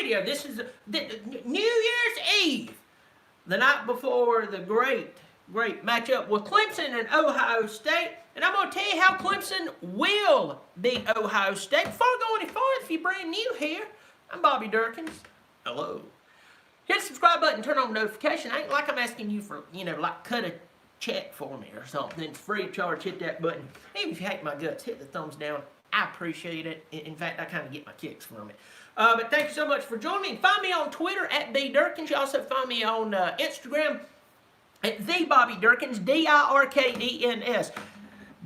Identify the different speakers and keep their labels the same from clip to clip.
Speaker 1: video. This is the New Year's Eve, the night before the great matchup with Clemson and Ohio State. And I'm going to tell you how Clemson will beat Ohio State. Before I go any farther, if you're brand new here, I'm Bobby Dirkens. Hello. Hit the subscribe button, turn on notification. I ain't like I'm asking you for, like cut a check for me or something. It's free of charge. Hit that button. Even if you hate my guts, hit the thumbs down. I appreciate it. In fact, I kind of get my kicks from it. But thank you so much for joining me. Find me on Twitter at @BDirkens. You also find me on Instagram at the Bobby Dirkens, Dirkens.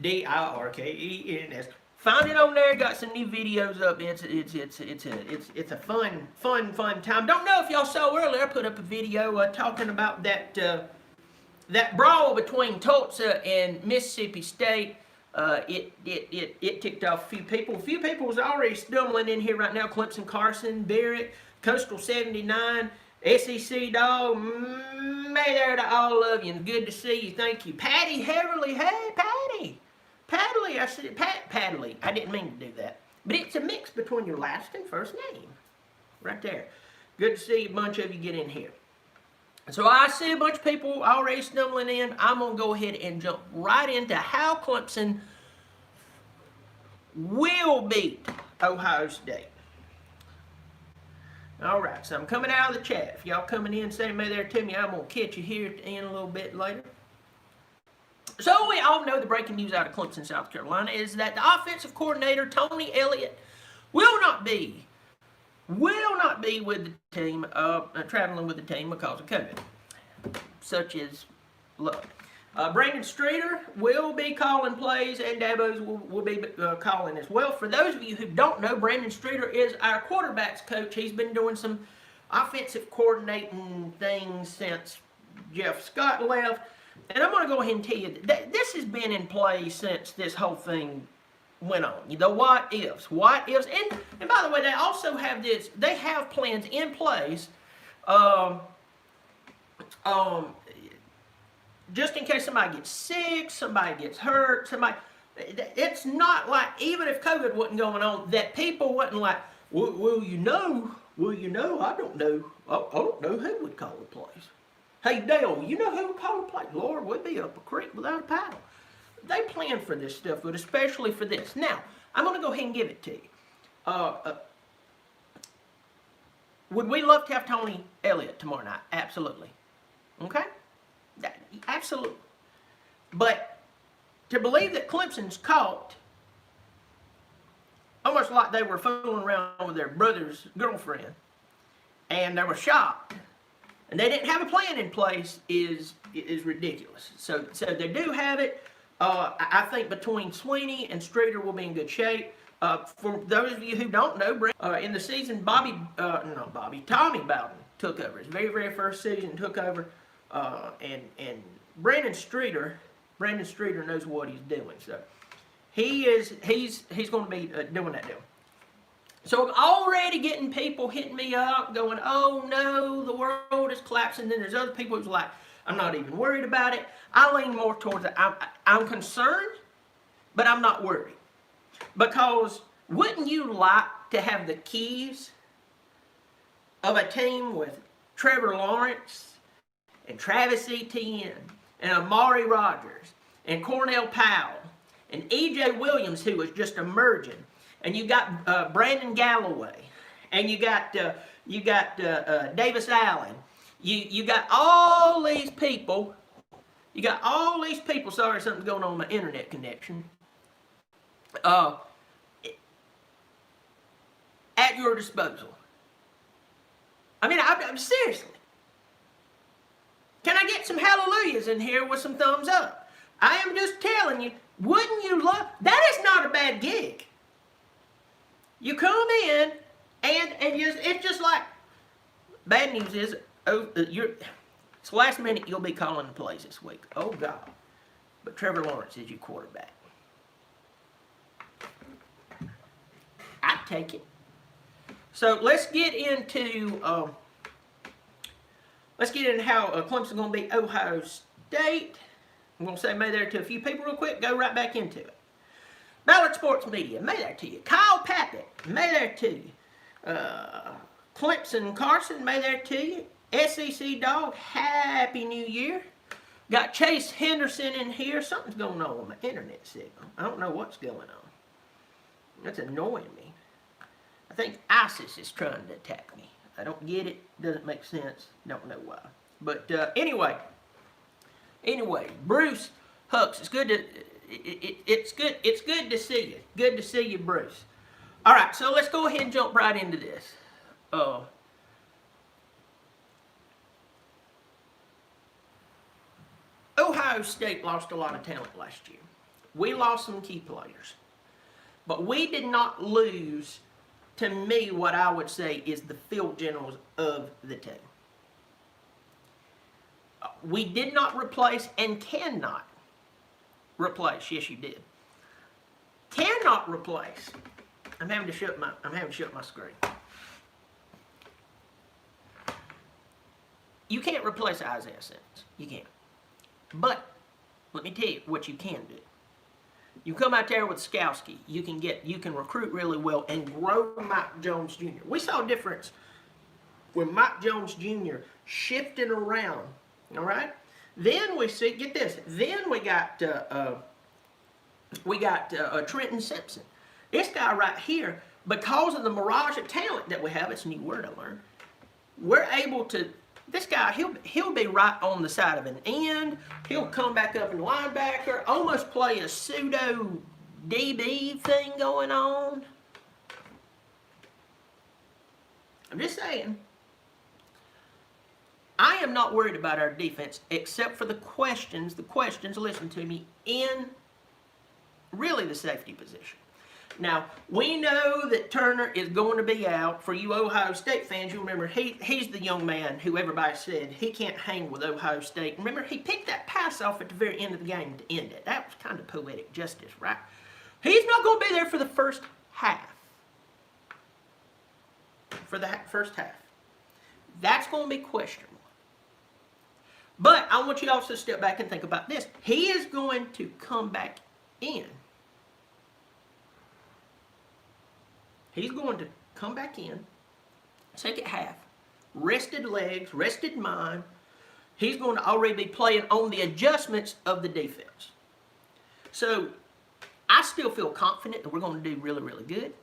Speaker 1: Dirkens. Find it on there. Got some new videos up. It's a fun time. Don't know if y'all saw earlier. I put up a video talking about that brawl between Tulsa and Mississippi State. It ticked off a few people. A few people was already stumbling in here right now. Clemson, Carson, Barrett, Coastal 79, SEC Dog. May there to all of you. And good to see you. Thank you. Patty Heverly. Hey, Patty. Paddley. I said Paddley. I didn't mean to do that. But it's a mix between your last and first name. Right there. Good to see a bunch of you get in here. So I see a bunch of people already stumbling in. I'm going to go ahead and jump right into how Clemson will beat Ohio State. Alright, so I'm coming out of the chat. If y'all coming in, say me there to me. I'm going to catch you here at the end a little bit later. So we all know the breaking news out of Clemson, South Carolina is that the offensive coordinator, Tony Elliott, will not be with the team, traveling with the team because of COVID, such as luck. Brandon Streeter will be calling plays, and Dabos will be calling as well. For those of you who don't know, Brandon Streeter is our quarterbacks coach. He's been doing some offensive coordinating things since Jeff Scott left. And I'm going to go ahead and tell you that this has been in play since this whole thing went on. The what ifs. And by the way, they also have this, they have plans in place just in case somebody gets sick, somebody gets hurt, it's not like, even if COVID wasn't going on, that people wasn't like, well, you know, I don't know who would call the plays. Hey, Dale, you know who would call the plays? Lord, we'd be up a creek without a paddle. They plan for this stuff, but especially for this. Now, I'm going to go ahead and give it to you. Would we love to have Tony Elliott tomorrow night? Absolutely. Okay? Absolutely. But to believe that Clemson's caught almost like they were fooling around with their brother's girlfriend and they were shocked and they didn't have a plan in place is ridiculous. So they do have it. I think between Sweeney and Streeter will be in good shape. For those of you who don't know, in the season, Tommy Bowden took over. His very first season took over, and Brandon Streeter knows what he's doing. So he's going to be doing that deal. So I'm already getting people hitting me up, going, "Oh no, the world is collapsing." Then there's other people who's like, "I'm not even worried about it." I lean more towards it. I'm concerned, but I'm not worried. Because wouldn't you like to have the keys of a team with Trevor Lawrence and Travis Etienne and Amari Rodgers and Cornell Powell and E.J. Williams, who was just emerging, and you got Brandon Galloway, and you got Davis Allen. You got all these people. Sorry, something's going on with my internet connection. At your disposal. I mean, I'm seriously. Can I get some hallelujahs in here with some thumbs up? I am just telling you, wouldn't you love, that is not a bad gig. You come in and it's just like, bad news is, it's the last minute you'll be calling the plays this week. Oh God. But Trevor Lawrence is your quarterback. I'd take it. So let's get into how Clemson's going to beat Ohio State. I'm going to say may there to a few people real quick. Go right back into it. Ballard Sports Media, may there to you. Kyle Pappett, may there to you. Clemson Carson, may there to you. SEC Dog, Happy New Year. Got Chase Henderson in here. Something's going on with my internet signal. I don't know what's going on. That's annoying me. I think ISIS is trying to attack me. I don't get it. Doesn't make sense. Don't know why. But anyway, Bruce Hucks, it's good to it's good to see you. Good to see you, Bruce. All right, so let's go ahead and jump right into this. Ohio State lost a lot of talent last year. We lost some key players. But we did not lose, to me, what I would say is the field generals of the team. We did not replace and cannot replace. Yes, you did. Cannot replace. I'm having to shut my screen. You can't replace Isaiah Simmons. You can't. But let me tell you what you can do. You come out there with Skowski, you can recruit really well and grow Mike Jones Jr. We saw a difference when Mike Jones Jr. shifted around. All right. Then we see, get this. Then we got Trenton Simpson. This guy right here, because of the mirage of talent that we have, it's a new word I learned. We're able to. This guy, he'll be right on the side of an end. He'll come back up in linebacker, almost play a pseudo DB thing going on. I'm just saying. I am not worried about our defense, except for the questions, listen to me, in really the safety position. Now, we know that Turner is going to be out. For you Ohio State fans, you remember he's the young man who everybody said he can't hang with Ohio State. Remember, he picked that pass off at the very end of the game to end it. That was kind of poetic justice, right? He's not going to be there for the first half. For the first half. That's going to be questionable. But I want you to also step back and think about this. He is going to come back in. He's going to come back in, second half, rested legs, rested mind. He's going to already be playing on the adjustments of the defense. So I still feel confident that we're going to do really, really good.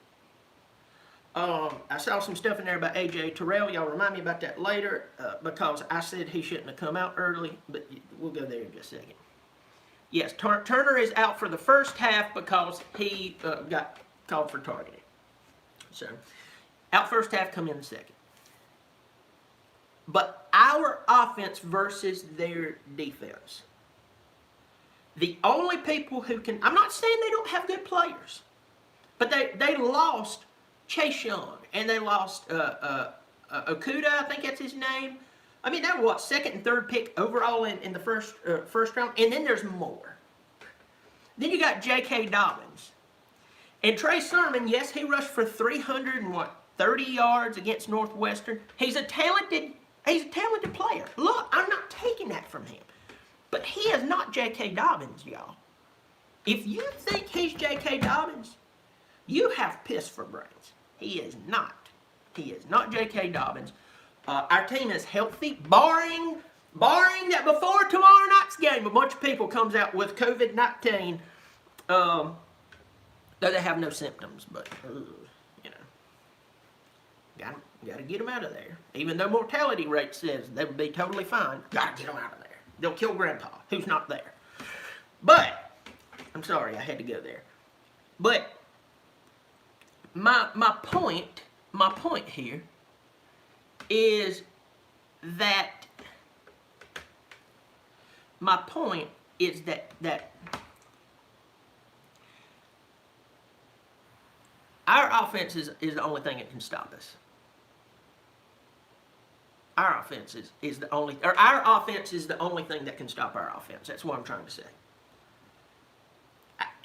Speaker 1: I saw some stuff in there about A.J. Terrell. Y'all remind me about that later because I said he shouldn't have come out early, but we'll go there in just a second. Yes, Turner is out for the first half because he got called for targeting. So, out first half, come in the second. But our offense versus their defense. The only people who can, I'm not saying they don't have good players, but they lost Chase Young, and they lost Okuda, I think that's his name. I mean, they were what, second and third pick overall in the first round, and then there's more. Then you got J.K. Dobbins. And Trey Sermon, yes, he rushed for 330 yards against Northwestern. He's a talented player. Look, I'm not taking that from him. But he is not J.K. Dobbins, y'all. If you think he's J.K. Dobbins, you have piss for brains. He is not. He is not J.K. Dobbins. Our team is healthy, barring that before tomorrow night's game, a bunch of people comes out with COVID-19. Though they have no symptoms, but, you know, got to get them out of there. Even though mortality rate says they would be totally fine, got to get them out of there. They'll kill Grandpa, who's not there. But, I'm sorry, I had to go there. But, my point here is that, our offense is the only thing that can stop us. Our offense is the only thing that can stop our offense. That's what I'm trying to say.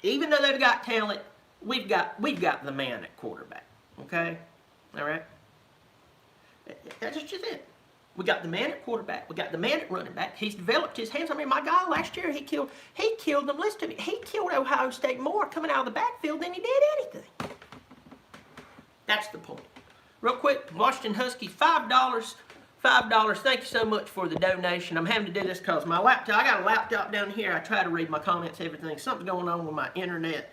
Speaker 1: Even though they've got talent, we've got the man at quarterback. Okay? All right? That's just it. We got the man at quarterback. We got the man at running back. He's developed his hands. I mean, my guy last year, he killed them. Listen to me. He killed Ohio State more coming out of the backfield than he did anything. That's the point. Real quick, Washington Huskies, $5. $5. Thank you so much for the donation. I'm having to do this because my laptop, I got a laptop down here. I try to read my comments, everything. Something's going on with my internet,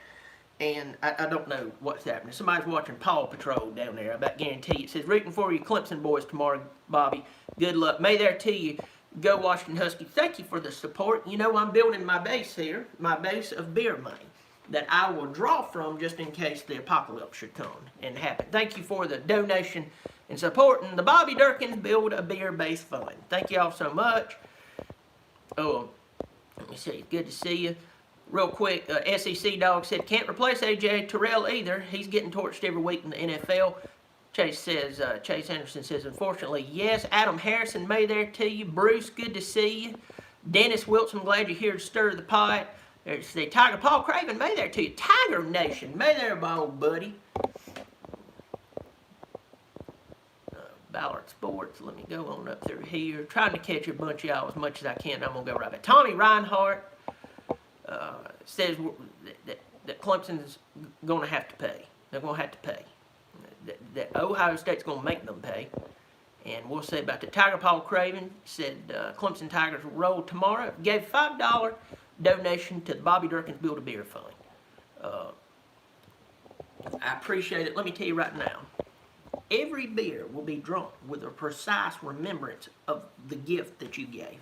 Speaker 1: and I don't know what's happening. Somebody's watching Paw Patrol down there. I bet guarantee you. It says, rooting for you Clemson boys tomorrow, Bobby. Good luck. May there to you. Go Washington Huskies. Thank you for the support. You know, I'm building my base here, my base of beer money that I will draw from just in case the apocalypse should come and happen. Thank you for the donation and supporting the Bobby Dirkens Build a Beer-Based Fund. Thank you all so much. Oh, let me see. Good to see you. Real quick, SEC Dog said, can't replace A.J. Terrell either. He's getting torched every week in the NFL. Chase Anderson says, unfortunately, yes. Adam Harrison, may there to you. Bruce, good to see you. Dennis Wilson, glad you're here to stir the pot. There's the Tiger Paul Craven, may there to you. Tiger Nation, may there, my old buddy. Ballard Sports, let me go on up through here. Trying to catch a bunch of y'all as much as I can. I'm going to go right back. Tommy Reinhardt says that Clemson's going to have to pay. They're going to have to pay. That Ohio State's going to make them pay. And we'll see about the Tiger Paul Craven. Said Clemson Tigers will roll tomorrow. Gave $5 donation to the Bobby Dirkens Build a Beer Fund. I appreciate it. Let me tell you right now. Every beer will be drunk with a precise remembrance of the gift that you gave.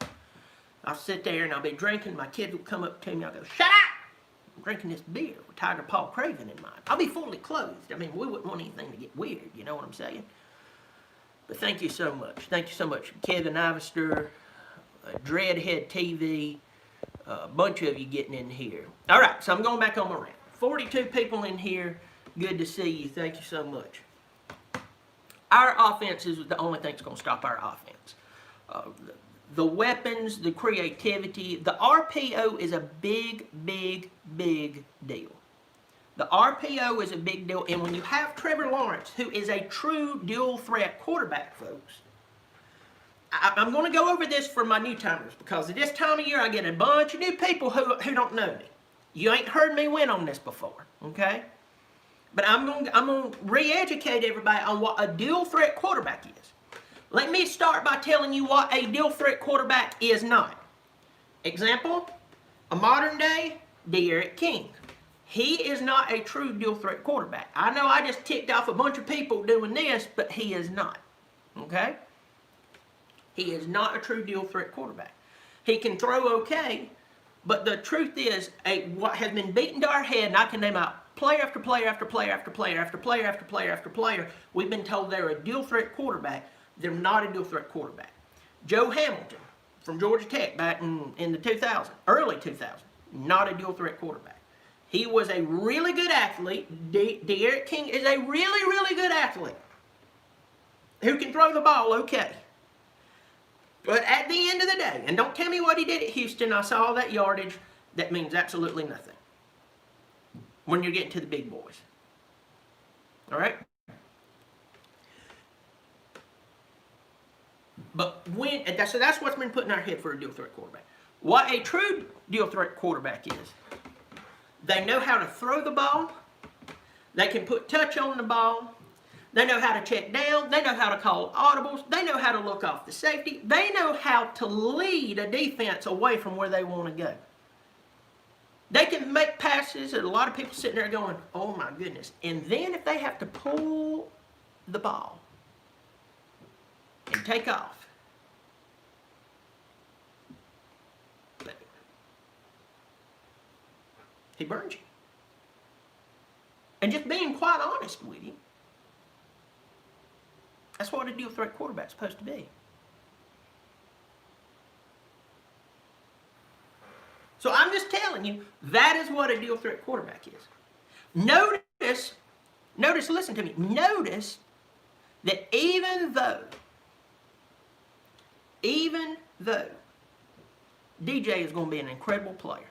Speaker 1: I'll sit there and I'll be drinking. My kids will come up to me. I'll go, shut up! I'm drinking this beer with Tiger Paul Craven in mind. I'll be fully clothed. I mean, we wouldn't want anything to get weird. You know what I'm saying? But thank you so much. Thank you so much. Kevin Ivester, Dreadhead TV, a bunch of you getting in here. All right, so I'm going back on my rant. 42 people in here. Good to see you. Thank you so much. Our offense is the only thing that's going to stop our offense. The weapons, the creativity, the RPO is a big, big, big deal. The RPO is a big deal, and when you have Trevor Lawrence, who is a true dual-threat quarterback, folks, I'm going to go over this for my new-timers, because at this time of year, I get a bunch of new people who don't know me. You ain't heard me win on this before, okay? But I'm going to re-educate everybody on what a dual-threat quarterback is. Let me start by telling you what a dual-threat quarterback is not. Example, a modern-day D'Eriq King. He is not a true dual-threat quarterback. I know I just ticked off a bunch of people doing this, but he is not. Okay? He is not a true dual-threat quarterback. He can throw okay, but the truth is, what has been beaten to our head, and I can name out player after player after player after player after player after player after player, we've been told they're a dual-threat quarterback. They're not a dual-threat quarterback. Joe Hamilton from Georgia Tech back in the 2000s, early 2000s, not a dual-threat quarterback. He was a really good athlete. D'Eriq King is a really, really good athlete who can throw the ball okay. But at the end of the day, and don't tell me what he did at Houston, I saw all that yardage, that means absolutely nothing when you're getting to the big boys. All right? But so that's what's been put in our head for a dual-threat quarterback. What a true dual-threat quarterback is, they know how to throw the ball, they can put touch on the ball, they know how to check down, they know how to call audibles, they know how to look off the safety, they know how to lead a defense away from where they want to go. They can make passes, and a lot of people sitting there going, oh my goodness. And then if they have to pull the ball and take off, he burns you. And just being quite honest with you, that's what a dual-threat quarterback's supposed to be. So I'm just telling you, that is what a dual-threat quarterback is. Notice, listen to me, notice that even though DJ is going to be an incredible player,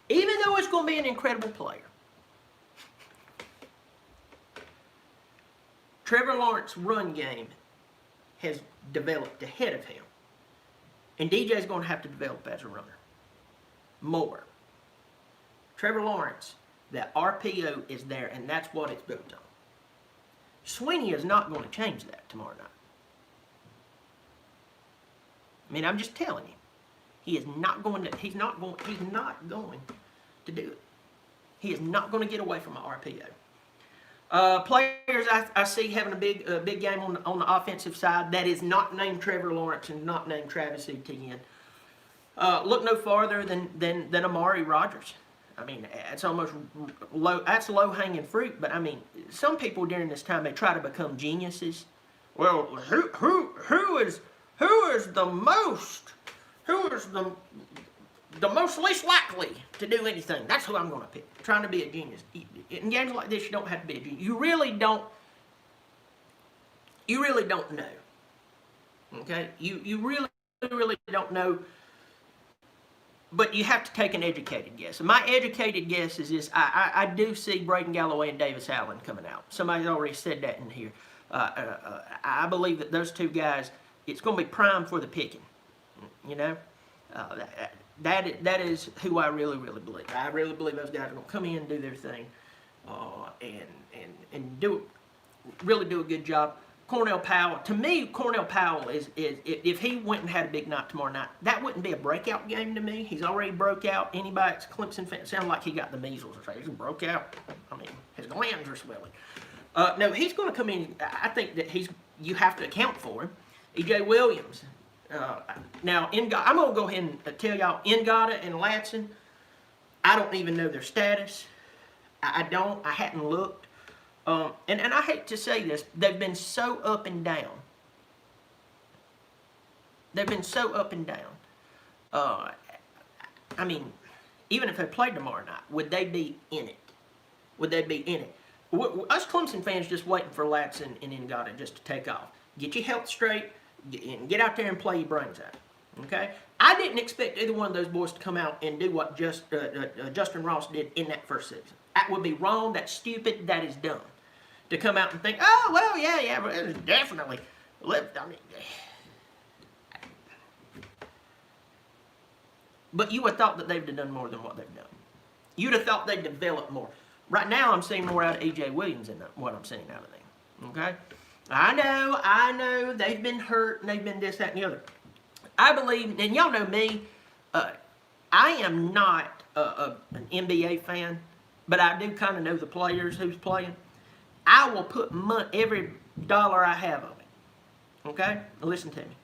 Speaker 1: even though it's going to be an incredible player, Trevor Lawrence's run game has developed ahead of him. And DJ's going to have to develop as a runner more. Trevor Lawrence, that RPO is there, and that's what it's built on. Sweeney is not going to change that tomorrow night. I mean, I'm just telling you. He is not going to, he's not going to do it. He is not going to get away from an RPO. Players I see having a big game on the offensive side that is not named Trevor Lawrence and not named Travis Etienne. Look no farther than Amari Rodgers. I mean, it's almost low. That's low-hanging fruit. But I mean, some people during this time they try to become geniuses. Well, who is the most least likely to do anything? That's who I'm going to pick. Trying to be a genius. In games like this, you don't have to be a genius. You really don't know. Okay? You really don't know. But you have to take an educated guess. And my educated guess is this. I do see Braden Galloway and Davis Allen coming out. Somebody's already said that in here. I believe that those two guys, it's going to be prime for the picking. You know? That is who I really believe. I really believe those guys are going to come in and do their thing. And really do a good job. Cornell Powell, to me, Cornell Powell is if he went and had a big night tomorrow night, that wouldn't be a breakout game to me. He's already broke out. Anybody that's Clemson fan sounds like he got the measles or something. He broke out. I mean, his glands are swelling. No, he's going to come in. I think that you have to account for him. E.J. Williams. Now, I'm going to go ahead and tell y'all, Ngata and Latson, I don't even know their status. I hadn't looked. And I hate to say this, they've been so up and down. They've been so up and down. I mean, even if they played tomorrow night, would they be in it? Would they be in it? Us Clemson fans just waiting for Latson and Ngata just to take off. Get your health straight, get out there and play your brains out. Okay? I didn't expect either one of those boys to come out and do what Justin Ross did in that first season. That would be wrong. That's stupid. That is dumb. To come out and think, oh, well, yeah, but it was definitely, I mean, but you would have thought that they'd have done more than what they've done. You'd have thought they'd developed more. Right now, I'm seeing more out of E.J. Williams than what I'm seeing out of them. Okay? I know, they've been hurt, and they've been this, that, and the other. I believe, and y'all know me, I am not an NBA fan, but I do kind of know the players who's playing. I will put every dollar I have on it. Okay? Now listen to me.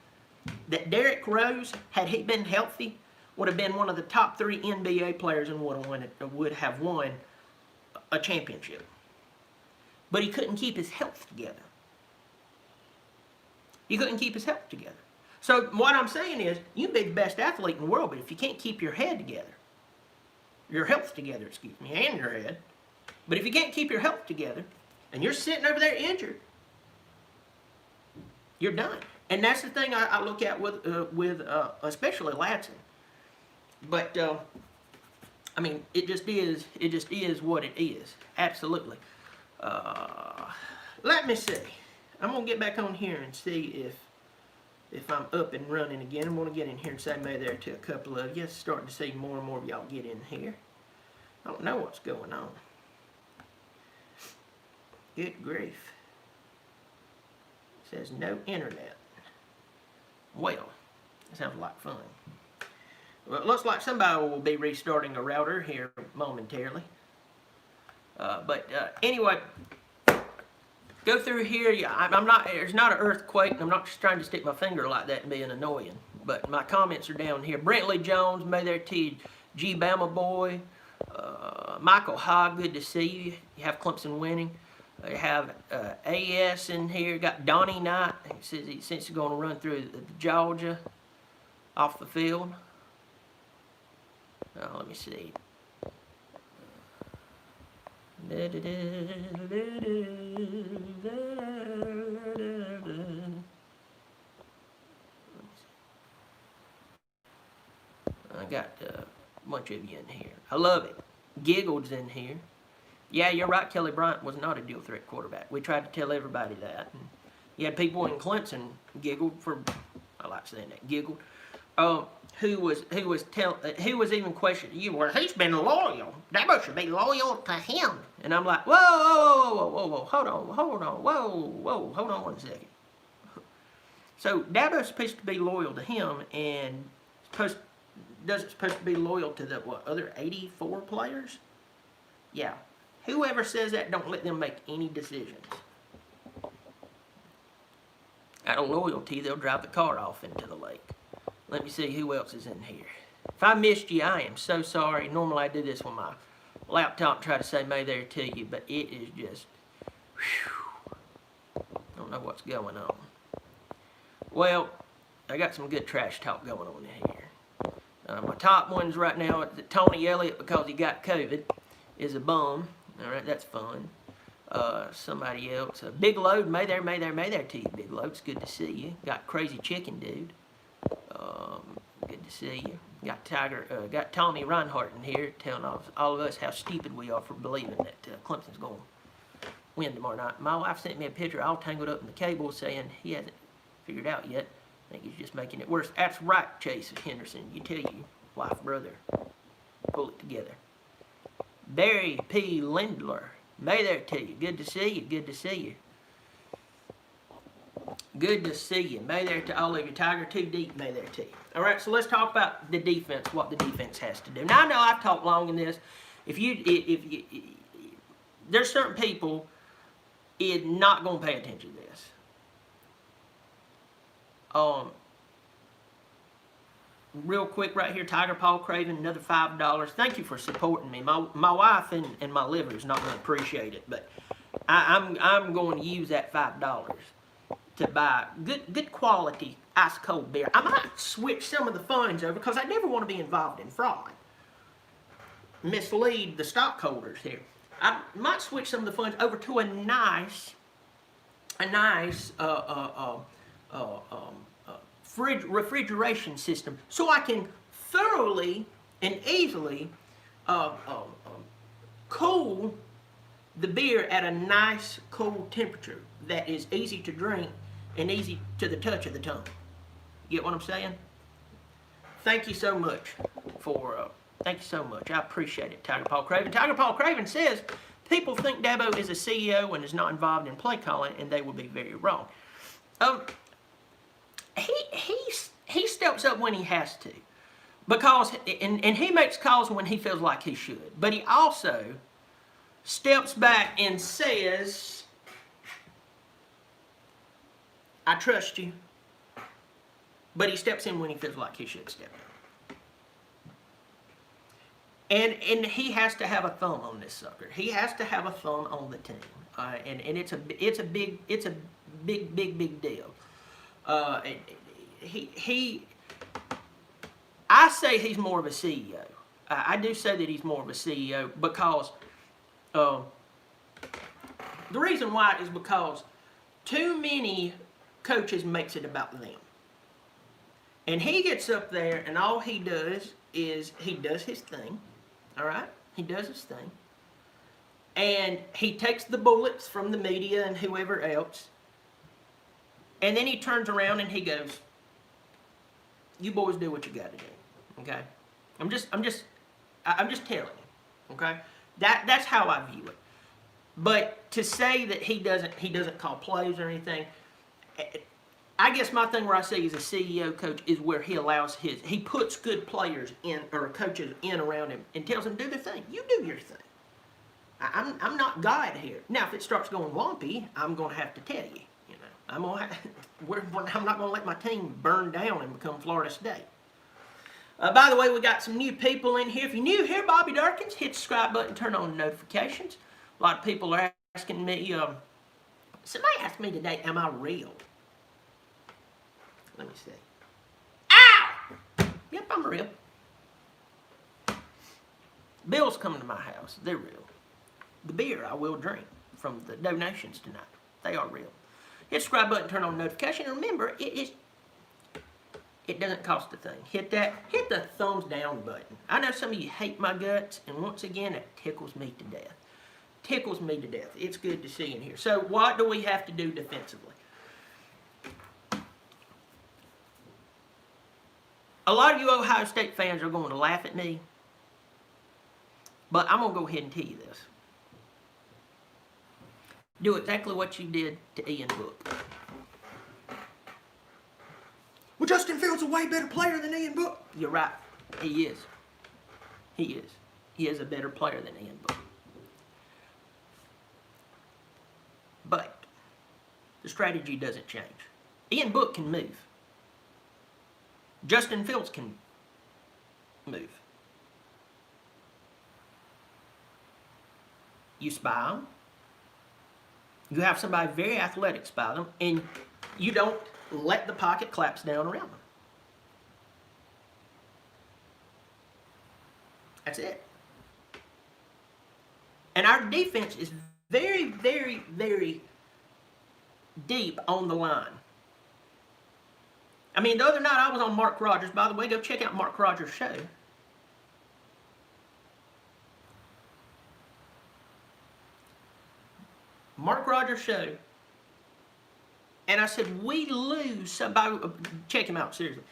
Speaker 1: That Derrick Rose, had he been healthy, would have been one of the top 3 NBA players and would have won a championship. But he couldn't keep his health together. He couldn't keep his health together. So what I'm saying is, you can be the best athlete in the world, but if you can't keep your head together, your health together, and your head, but if you can't keep your health together, and you're sitting over there injured, you're done. And that's the thing I look at with especially Latson. But I mean, it just is what it is. Absolutely. Let me see. I'm gonna get back on here and see if I'm up and running again. I'm gonna get in here and say maybe there to a couple of you. Starting to see more and more of y'all get in here. I don't know what's going on. Good grief. It says no internet. Well, that sounds like fun. Well, it looks like somebody will be restarting a router here momentarily. Anyway, go through here. Yeah, there's not an earthquake, and I'm not just trying to stick my finger like that and being annoying. But my comments are down here. Brentley Jones, may there to you. G. Bama Boy. Michael Hogg, good to see you. You have Clemson winning. You have AS in here. Got Donnie Knight. He says he's going to run through Georgia off the field. Let me see. I got a bunch of you in here. I love it. Giggled's in here. Yeah, you're right. Kelly Bryant was not a dual threat quarterback. We tried to tell everybody that. And you had people in Clemson giggled for, I like saying that, giggled. who was even questioning you. Well, he's been loyal. Dabo should be loyal to him. And I'm like, whoa, hold on, whoa, hold on 1 second. So Dabo's supposed to be loyal to him, and supposed to be loyal to the other 84 players? Yeah. Whoever says that, don't let them make any decisions. Out of loyalty, they'll drive the car off into the lake. Let me see who else is in here. If I missed you, I am so sorry. Normally I do this with my laptop and try to say may there to you, but it is just, whew, don't know what's going on. Well, I got some good trash talk going on in here. My top ones right now, Tony Elliott, because he got COVID, is a bum. All right, that's fun. Somebody else, Big Load, may there to you, Big Load. It's good to see you. Got Crazy Chicken Dude. Good to see you. Got Tommy Reinhardt in here telling all of us how stupid we are for believing that Clemson's going to win tomorrow night. My wife sent me a picture all tangled up in the cable saying he hasn't figured out yet. I think he's just making it worse. That's right, Chase Henderson. You tell you, wife, brother, pull it together. Barry P. Lindler, may there to you. Good to see you. Good to see you. Good to see you. May there to all of you. Tiger 2 Deep, may there to you. All right, so let's talk about the defense, what the defense has to do. Now, I know I've talked long in this. If you there's certain people not going to pay attention to this. Real quick right here, Tiger Paul Craven, another $5. Thank you for supporting me. My wife and my liver is not going to appreciate it, but I'm going to use that $5 to buy good quality ice cold beer. I might switch some of the funds over because I never want to be involved in fraud. Mislead the stockholders here. I might switch some of the funds over to a nice refrigeration system so I can thoroughly and easily cool the beer at a nice cool temperature that is easy to drink and easy to the touch of the tongue. You get what I'm saying? Thank you so much thank you so much. I appreciate it, Tiger Paul Craven. Tiger Paul Craven says people think Dabo is a CEO and is not involved in play calling, and they will be very wrong. He steps up when he has to, because and he makes calls when he feels like he should. But he also steps back and says, "I trust you." But he steps in when he feels like he should step in. And he has to have a thumb on this sucker. He has to have a thumb on the team, and it's a big deal. I say he's more of a CEO. I do say that he's more of a CEO because the reason why is because too many coaches makes it about them. And he gets up there and all he does is he does his thing. All right? He does his thing. And he takes the bullets from the media and whoever else. And then he turns around and he goes, "You boys do what you got to do." Okay? I'm just telling you. Okay? That's how I view it. But to say that he doesn't call plays or anything, I guess my thing where I say he's a CEO coach is where he allows he puts good players in or coaches in around him and tells them, "Do their thing. You do your thing. I'm not God here." Now, if it starts going wompy, I'm going to have to tell you. You know, I'm not going to let my team burn down and become Florida State. By the way, we got some new people in here. If you're new here, Bobby Dirkens, hit the subscribe button, turn on notifications. A lot of people are asking me. Somebody asked me today, "Am I real?" Let me see. Ow! Yep, I'm real. Bills coming to my house. They're real. The beer I will drink from the donations tonight. They are real. Hit the subscribe button, turn on notification. And remember, it doesn't cost a thing. Hit the thumbs down button. I know some of you hate my guts, and once again, it tickles me to death. Tickles me to death. It's good to see you in here. So what do we have to do defensively? A lot of you Ohio State fans are going to laugh at me, but I'm going to go ahead and tell you this. Do exactly what you did to Ian Book. Well, Justin Fields is a way better player than Ian Book. You're right. He is. He is. He is a better player than Ian Book. But the strategy doesn't change. Ian Book can move. Justin Fields can move. You spy them. You have somebody very athletic spy them, and you don't let the pocket collapse down around them. That's it. And our defense is very, very, very deep on the line. I mean, the other night I was on Mark Rogers. By the way, go check out Mark Rogers' show. Mark Rogers' show. And I said, we lose somebody. Check him out, seriously.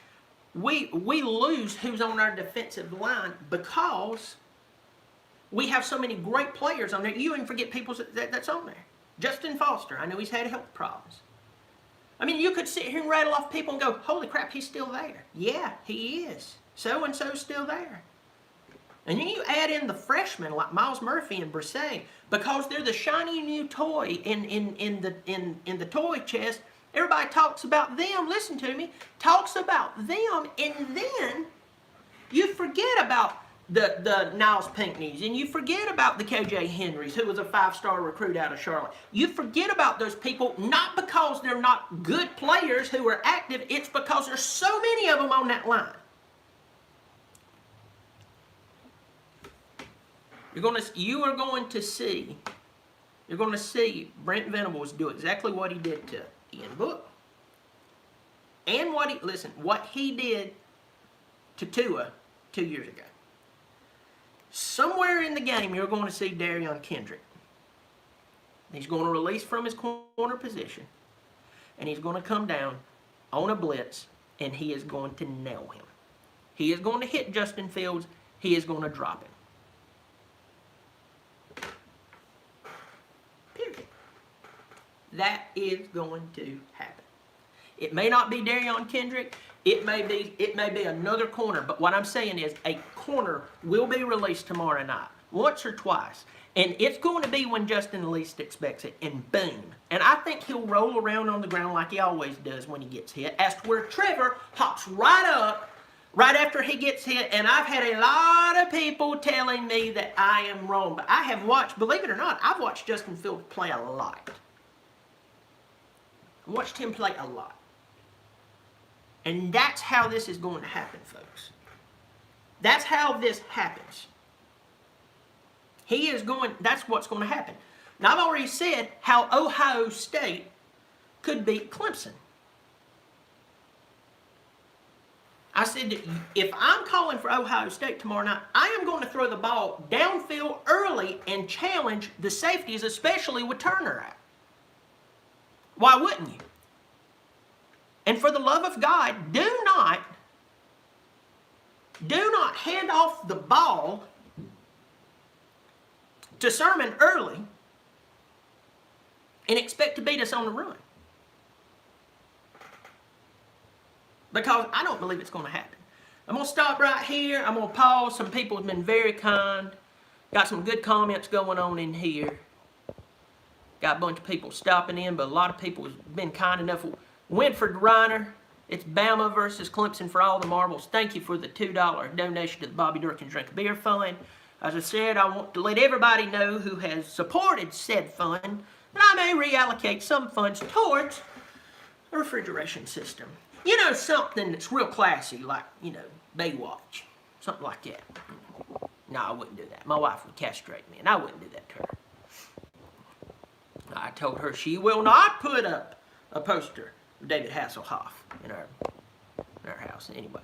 Speaker 1: We lose who's on our defensive line because we have so many great players on there. You even forget people that's on there. Justin Foster, I know he's had health problems. I mean, you could sit here and rattle off people and go, holy crap, he's still there. Yeah, he is. So-and-so's still there. And then you add in the freshmen like Miles Murphy and Brisset, because they're the shiny new toy in the toy chest. Everybody talks about them, listen to me, talks about them, and then you forget about the Niles Pinckneys, and you forget about the KJ Henrys, who was a 5-star recruit out of Charlotte. You forget about those people, not because they're not good players who are active, it's because there's so many of them on that line. You are going to see Brent Venables do exactly what he did to Ian Book. And what he did to Tua 2 years ago. Somewhere in the game, you're going to see Darion Kendrick. He's going to release from his corner position, and he's going to come down on a blitz, and he is going to nail him. He is going to hit Justin Fields. He is going to drop him. Period. That is going to happen. It may not be Darion Kendrick. It may be another corner, but what I'm saying is a corner will be released tomorrow night, once or twice, and it's going to be when Justin least expects it, and boom. And I think he'll roll around on the ground like he always does when he gets hit, as to where Trevor hops right up right after he gets hit, and I've had a lot of people telling me that I am wrong, but I have watched, believe it or not, I've watched Justin Fields play a lot. I watched him play a lot. And that's how this is going to happen, folks. That's how this happens. That's what's going to happen. Now, I've already said how Ohio State could beat Clemson. I said that if I'm calling for Ohio State tomorrow night, I am going to throw the ball downfield early and challenge the safeties, especially with Turner out. Why wouldn't you? And for the love of God, do not hand off the ball to Sermon early and expect to beat us on the run. Because I don't believe it's going to happen. I'm going to stop right here. I'm going to pause. Some people have been very kind. Got some good comments going on in here. Got a bunch of people stopping in, but a lot of people have been kind enough. Winford Reiner, it's Bama versus Clemson for all the marbles. Thank you for the $2 donation to the Bobby Dirkens Drink a Beer Fund. As I said, I want to let everybody know who has supported said fund that I may reallocate some funds towards a refrigeration system. You know, something that's real classy, like, Baywatch. Something like that. No, I wouldn't do that. My wife would castrate me, and I wouldn't do that to her. I told her she will not put up a poster of David Hasselhoff in our house. Anyway,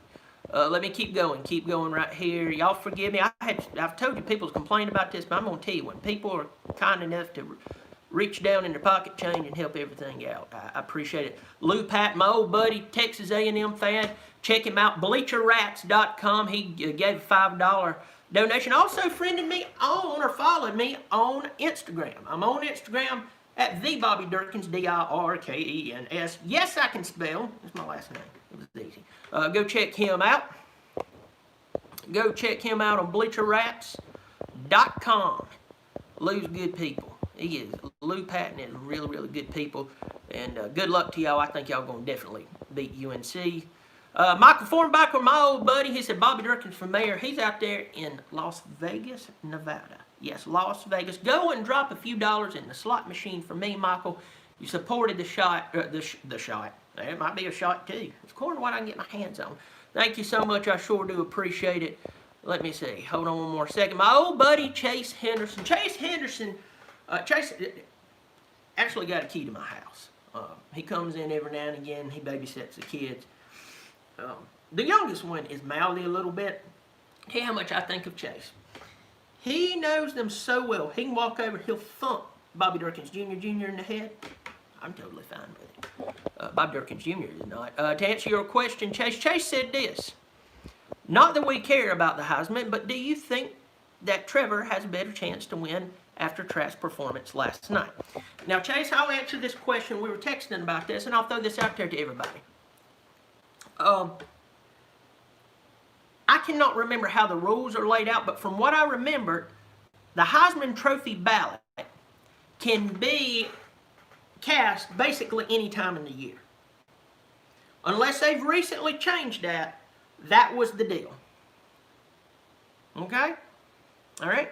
Speaker 1: let me keep going right here. Y'all forgive me. I've told you people's complained about this, but I'm going to tell you, when people are kind enough to reach down in their pocket change and help everything out. I appreciate it. Lou Pat, my old buddy, Texas A&M fan. Check him out, bleacherrats.com. He gave a $5 donation. Also friended me on or followed me on Instagram. I'm on Instagram at the Bobby Dirkens, Dirkens. Yes, I can spell. That's my last name. It was easy. Go check him out. Go check him out on bleacherrats.com. Lou's good people. He is. Lou Patton is really, really good people. And good luck to y'all. I think y'all going to definitely beat UNC. Michael Fornbacher, my old buddy, he said Bobby Dirkens for mayor. He's out there in Las Vegas, Nevada. Yes, Las Vegas. Go and drop a few dollars in the slot machine for me, Michael. You supported the shot. The shot. It might be a shot too. It's according to what I can get my hands on. Thank you so much. I sure do appreciate it. Let me see. Hold on one more second. My old buddy Chase Henderson. Chase actually got a key to my house. He comes in every now and again. He babysits the kids. The youngest one is mouthy a little bit. Tell you how much I think of Chase. He knows them so well. He can walk over, he'll thump Bobby Dirkens Jr. in the head. I'm totally fine with it. Bobby Dirkens Jr. is not. To answer your question, Chase said this. Not that we care about the Heisman, but do you think that Trevor has a better chance to win after Trask's performance last night? Now, Chase, I'll answer this question. We were texting about this, and I'll throw this out there to everybody. I cannot remember how the rules are laid out, but from what I remember, the Heisman Trophy ballot can be cast basically any time in the year. Unless they've recently changed that, that was the deal. Okay? All right?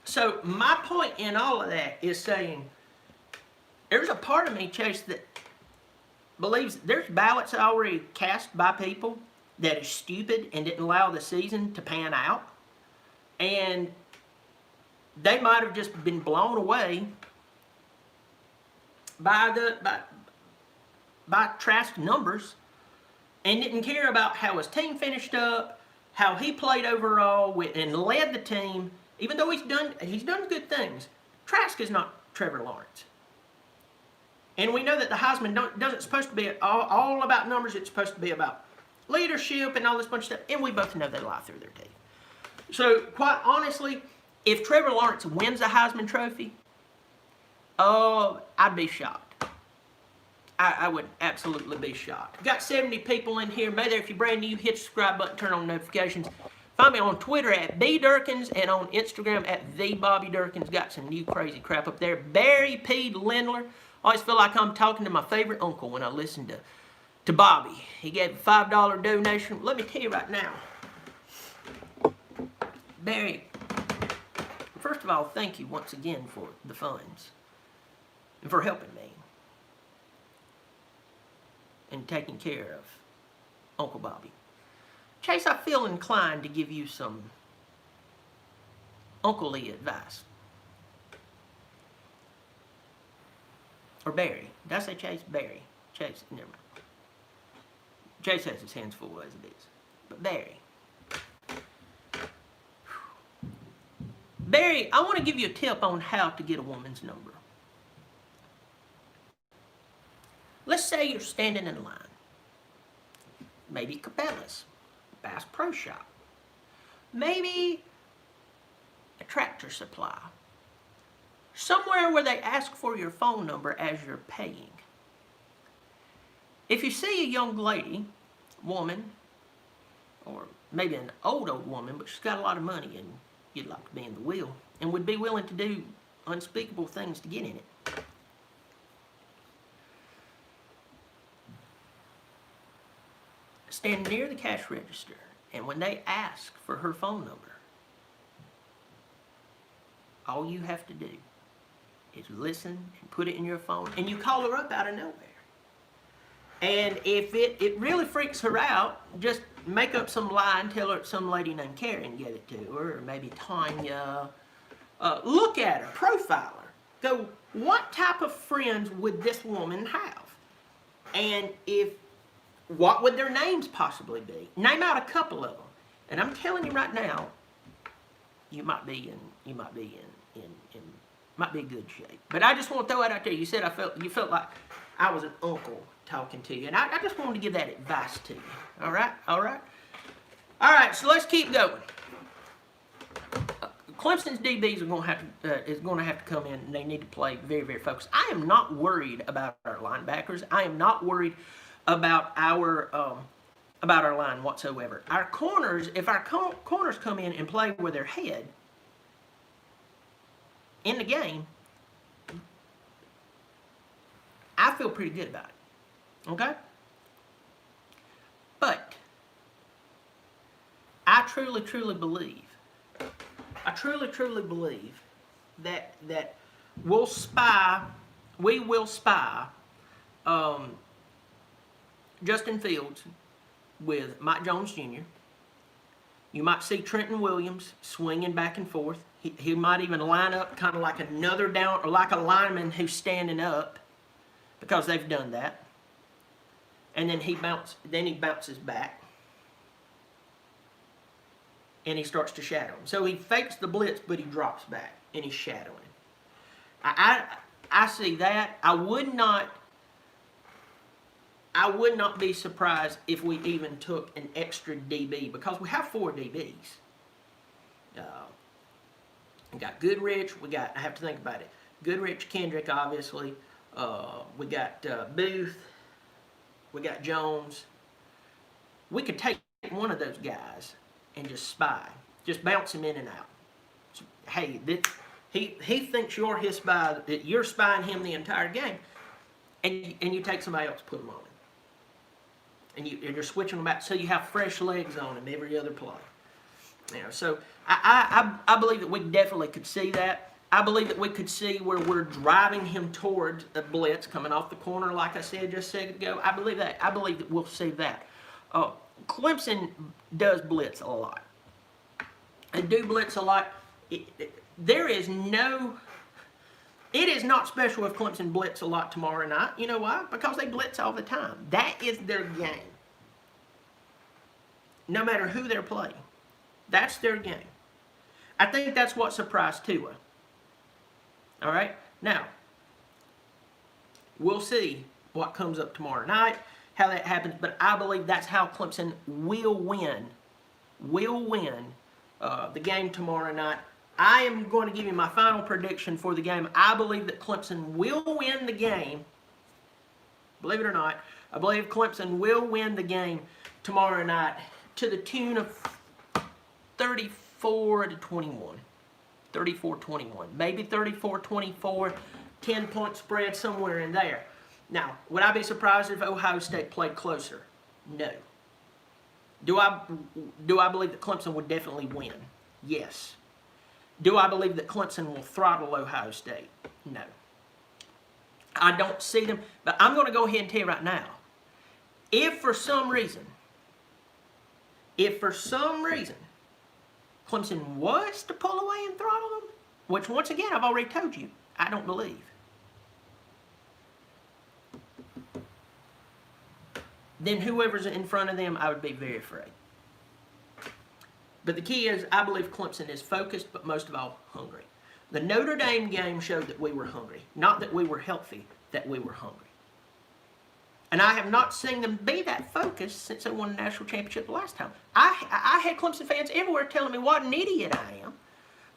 Speaker 1: So my point in all of that is saying there's a part of me, Chase, that believes there's ballots already cast by people that is stupid and didn't allow the season to pan out. And they might have just been blown away by Trask's numbers and didn't care about how his team finished up, how he played overall and led the team. Even though he's done good things, Trask is not Trevor Lawrence. And we know that the Heisman doesn't supposed to be all about numbers. It's supposed to be about leadership and all this bunch of stuff. And we both know they lie through their teeth. So, quite honestly, if Trevor Lawrence wins the Heisman Trophy, I'd be shocked. I would absolutely be shocked. Got 70 people in here. May there, if you're brand new, hit the subscribe button, turn on notifications. Find me on Twitter at @BDirkens and on Instagram at @TheBobbyDirkens. Got some new crazy crap up there. Barry P. Lindler. I always feel like I'm talking to my favorite uncle when I listen to Bobby. He gave a $5 donation. Let me tell you right now, Barry, first of all, thank you once again for the funds and for helping me and taking care of Uncle Bobby. Chase, I feel inclined to give you some uncle-y advice. Or Barry. Did I say Chase? Barry. Chase, never mind. Chase has his hands full as it is. But Barry. Barry, I want to give you a tip on how to get a woman's number. Let's say you're standing in line. Maybe Cabela's, Bass Pro Shop. Maybe a Tractor Supply. Somewhere where they ask for your phone number as you're paying. If you see a young lady, woman, or maybe an old woman, but she's got a lot of money and you'd like to be in the wheel and would be willing to do unspeakable things to get in it. Stand near the cash register, and when they ask for her phone number, all you have to do is listen and put it in your phone, and you call her up out of nowhere. And if it really freaks her out, just make up some lie and tell her it's some lady named Karen gave it to her, or maybe Tanya. Look at her, profile her. Go, what type of friends would this woman have? And what would their names possibly be? Name out a couple of them. And I'm telling you right now, you might be in Might be in good shape. But I just want to throw it out there. You said you felt like I was an uncle talking to you. And I just wanted to give that advice to you. All right? All right? All right, so let's keep going. Clemson's DBs are going to have to come in, and they need to play very, very focused. I am not worried about our linebackers. I am not worried about our line whatsoever. Our corners, if our corners come in and play with their head in the game, I feel pretty good about it. Okay? But I truly, truly believe that we will spy Justin Fields with Mike Jones Jr. You might see Trenton Williams swinging back and forth. He might even line up kind of like another down, or like a lineman who's standing up, because they've done that. And then he bounces back. And he starts to shadow him. So he fakes the blitz, but he drops back, and he's shadowing. I see that. I would not be surprised if we even took an extra DB, because we have 4 DBs. We got Goodrich. I have to think about it. Goodrich, Kendrick, obviously. We got Booth. We got Jones. We could take one of those guys and just spy. Just bounce him in and out. So, hey, he thinks you're his spy, that you're spying him the entire game, and you take somebody else, put them on him. And you're switching them back so you have fresh legs on him every other play. So I believe that we definitely could see that. I believe that we could see where we're driving him towards a blitz coming off the corner, like I said just a second ago. I believe that. I believe that we'll see that. Clemson does blitz a lot. They do blitz a lot. It is not special if Clemson blitz a lot tomorrow night. You know why? Because they blitz all the time. That is their game. No matter who they're playing. That's their game. I think that's what surprised Tua. All right? Now, we'll see what comes up tomorrow night, how that happens, but I believe that's how Clemson will win the game tomorrow night. I am going to give you my final prediction for the game. I believe that Clemson will win the game. Believe it or not, I believe Clemson will win the game tomorrow night to the tune of 34-21. 34-21. Maybe 34-24, 10-point spread, somewhere in there. Now, would I be surprised if Ohio State played closer? No. Do I believe that Clemson would definitely win? Yes. Do I believe that Clemson will throttle Ohio State? No. I don't see them, but I'm going to go ahead and tell you right now, if for some reason Clemson was to pull away and throttle them, which once again I've already told you, I don't believe. Then whoever's in front of them, I would be very afraid. But the key is, I believe Clemson is focused, but most of all, hungry. The Notre Dame game showed that we were hungry. Not that we were healthy, that we were hungry. And I have not seen them be that focused since they won the national championship the last time. I had Clemson fans everywhere telling me what an idiot I am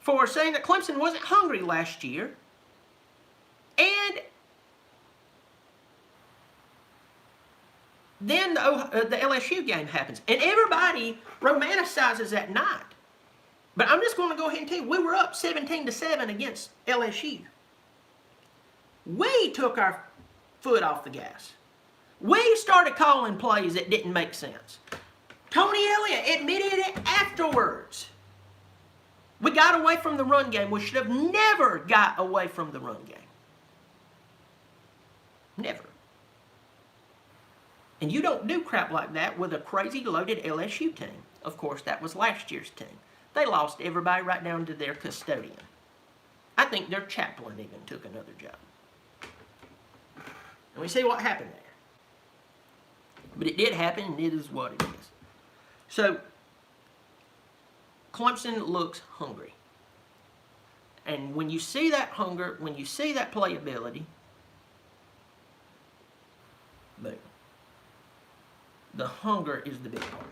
Speaker 1: for saying that Clemson wasn't hungry last year. And then the LSU game happens. And everybody romanticizes that night. But I'm just going to go ahead and tell you, we were up 17-7 against LSU. We took our foot off the gas. We started calling plays that didn't make sense. Tony Elliott admitted it afterwards. We got away from the run game. We should have never got away from the run game. Never. And you don't do crap like that with a crazy loaded LSU team. Of course, that was last year's team. They lost everybody right down to their custodian. I think their chaplain even took another job. And we see what happened there. But it did happen, and it is what it is. So, Clemson looks hungry. And when you see that hunger, when you see that playability, boom. The hunger is the big part.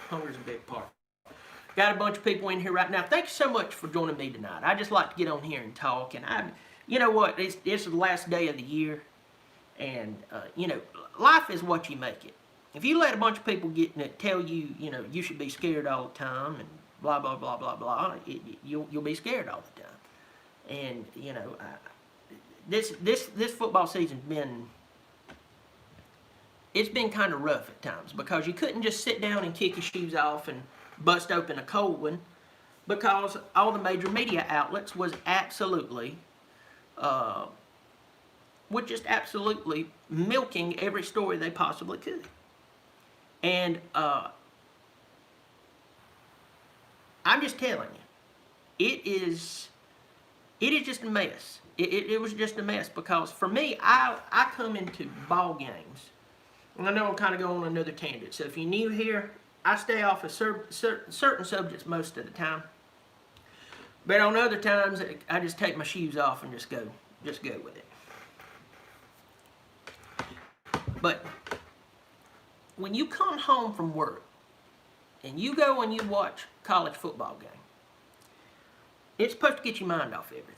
Speaker 1: Hunger is a big part. Got a bunch of people in here right now. Thank you so much for joining me tonight. I just like to get on here and talk. And you know what? It's the last day of the year. And, you know, life is what you make it. If you let a bunch of people tell you, you know, you should be scared all the time and blah, blah, blah, blah, blah, you'll be scared all the time. And, you know, this football season's been, it's been kind of rough at times because you couldn't just sit down and kick your shoes off and bust open a cold one because all the major media outlets was absolutely, just absolutely milking every story they possibly could. And I'm just telling you, it is just a mess. It was just a mess because for me, I come into ball games, and I know I'm kind of going on another tangent. So if you're new here, I stay off of certain subjects most of the time, but on other times I just take my shoes off and just go with it. But when you come home from work and you go and you watch college football game, it's supposed to get your mind off everything.